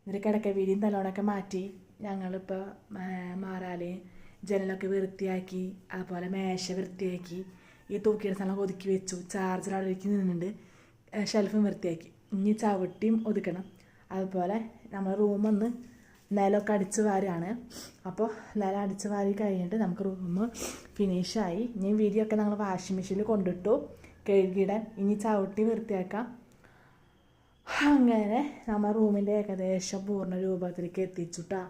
എന്നിട്ട് കിടക്ക വീടിയും തലോണൊക്കെ മാറ്റി ഞങ്ങളിപ്പോൾ മാറാല് ജനലൊക്കെ വൃത്തിയാക്കി, അതുപോലെ മേശ വൃത്തിയാക്കി, ഈ തൂക്കിയുടെ സ്ഥലം ഒതുക്കി വെച്ചു, ചാർജർ അവിടെ ഒതുക്കി നിന്നുണ്ട്, ഷെൽഫും വൃത്തിയാക്കി. ഇനി ചവിട്ടിയും ഒതുക്കണം. അതുപോലെ നമ്മൾ റൂമൊന്ന് നിലമൊക്കെ അടിച്ച് വാരാണ്. അപ്പോൾ നിലം അടിച്ച് വാരി കഴിഞ്ഞിട്ട് നമുക്ക് റൂം ഫിനിഷായി. ഇനി വിരിയൊക്കെ ഞങ്ങൾ വാഷിംഗ് മെഷീനിൽ കൊണ്ടിട്ടു കഴുകിയിടാൻ. ഇനി ചവിട്ടി വൃത്തിയാക്കാം. അങ്ങനെ നമ്മൾ റൂമിൻ്റെ ഏകദേശം പൂർണ്ണ രൂപത്തിലേക്ക് എത്തിച്ചുട്ടാ.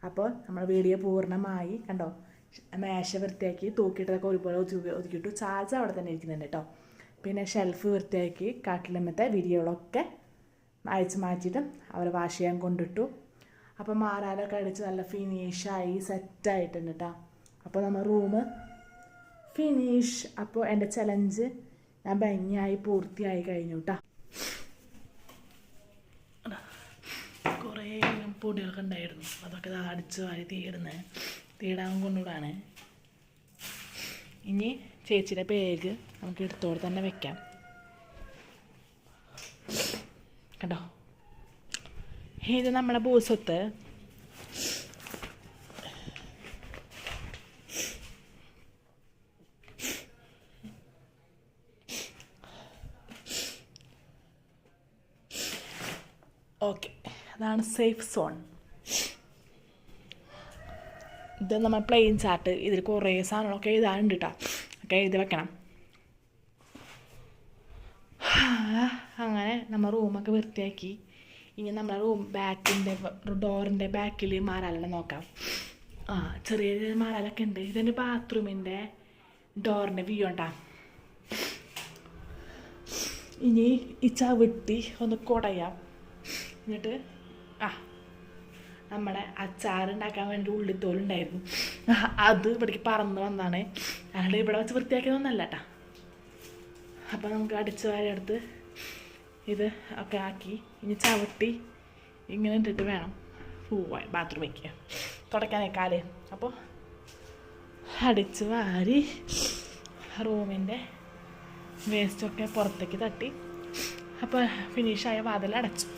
അപ്പോൾ നമ്മൾ വീഡിയോ പൂർണ്ണമായി കണ്ടോ. മേശ വൃത്തിയാക്കി, തൂക്കിയിട്ടതൊക്കെ ഒരുപോലെ ഒതുക്കിയിട്ടു. ചാർജ് അവിടെ തന്നെ ഇരിക്കുന്നുണ്ട് കേട്ടോ. പിന്നെ ഷെൽഫ് വൃത്തിയാക്കി, കാട്ടിലമ്മത്തെ വിരികളൊക്കെ അഴിച്ച് മാറ്റിയിട്ട് അവർ വാഷ് ചെയ്യാൻ കൊണ്ടിട്ടു. അപ്പോൾ മാറാലൊക്കെ അടിച്ച് നല്ല ഫിനിഷായി സെറ്റായിട്ടുണ്ട് കേട്ടോ. അപ്പോൾ നമ്മൾ റൂം ഫിനിഷ്. അപ്പോൾ എൻ്റെ ചലഞ്ച് ഞാൻ ഭംഗിയായി പൂർത്തിയായി കഴിഞ്ഞു കേട്ടോ. കുറേ പൊടികളൊക്കെ ഉണ്ടായിരുന്നു, അതൊക്കെ അടിച്ച് വാരി തീയിടാൻ കൊണ്ടുവിടാണ്. ഇനി ചേച്ചിയുടെ പേര് നമുക്ക് എടുത്തോടെ തന്നെ വെക്കാം കേട്ടോ. ഇത് നമ്മളെ ബൂസത്ത് ഓക്കെ, അതാണ് സേഫ് സോൺ. ഇത് നമ്മൾ പ്ലെയിൻ ചാർട്ട്. ഇതിൽ കുറേ സാധനങ്ങളൊക്കെ എഴുതാനുണ്ട് കേട്ടോ. ഒക്കെ എഴുതി വെക്കണം. അങ്ങനെ നമ്മൾ റൂമൊക്കെ വൃത്തിയാക്കി. ഇനി നമ്മളെ റൂം ഡോറിൻ്റെ ബാക്കിൽ മാറാലെല്ലാം നോക്കാം. ചെറിയ ചെറിയ മാറാലൊക്കെ ഉണ്ട്. ഇതെൻ്റെ ബാത്റൂമിൻ്റെ ഡോറിൻ്റെ വ്യൂ ഉണ്ടാ. ഇനി ഈ ചവിട്ടി ഒന്ന് കുടയാം. എന്നിട്ട് നമ്മുടെ അച്ചാറുണ്ടാക്കാൻ വേണ്ടി ഉള്ളിത്തോലുണ്ടായിരുന്നു, അത് ഇവിടേക്ക് പറന്ന് വന്നാണ്. അല്ലാണ്ട് ഇവിടെ വെച്ച് വൃത്തിയാക്കിയതൊന്നല്ല കേട്ടോ. അപ്പോൾ നമുക്ക് അടിച്ച് വാരെടുത്ത് ഇത് ഒക്കെ ആക്കി ഇനി ചവിട്ടി ഇങ്ങനെ ഇട്ടിട്ട് വേണം പോവാൻ ബാത്റൂമിലേക്ക് തുടയ്ക്കാനേ കാല്. അപ്പോൾ അടിച്ച് വാരി റൂമിൻ്റെ വേസ്റ്റൊക്കെ പുറത്തേക്ക് തട്ടി. അപ്പോൾ ഫിനിഷായ വാതിൽ അടച്ചു.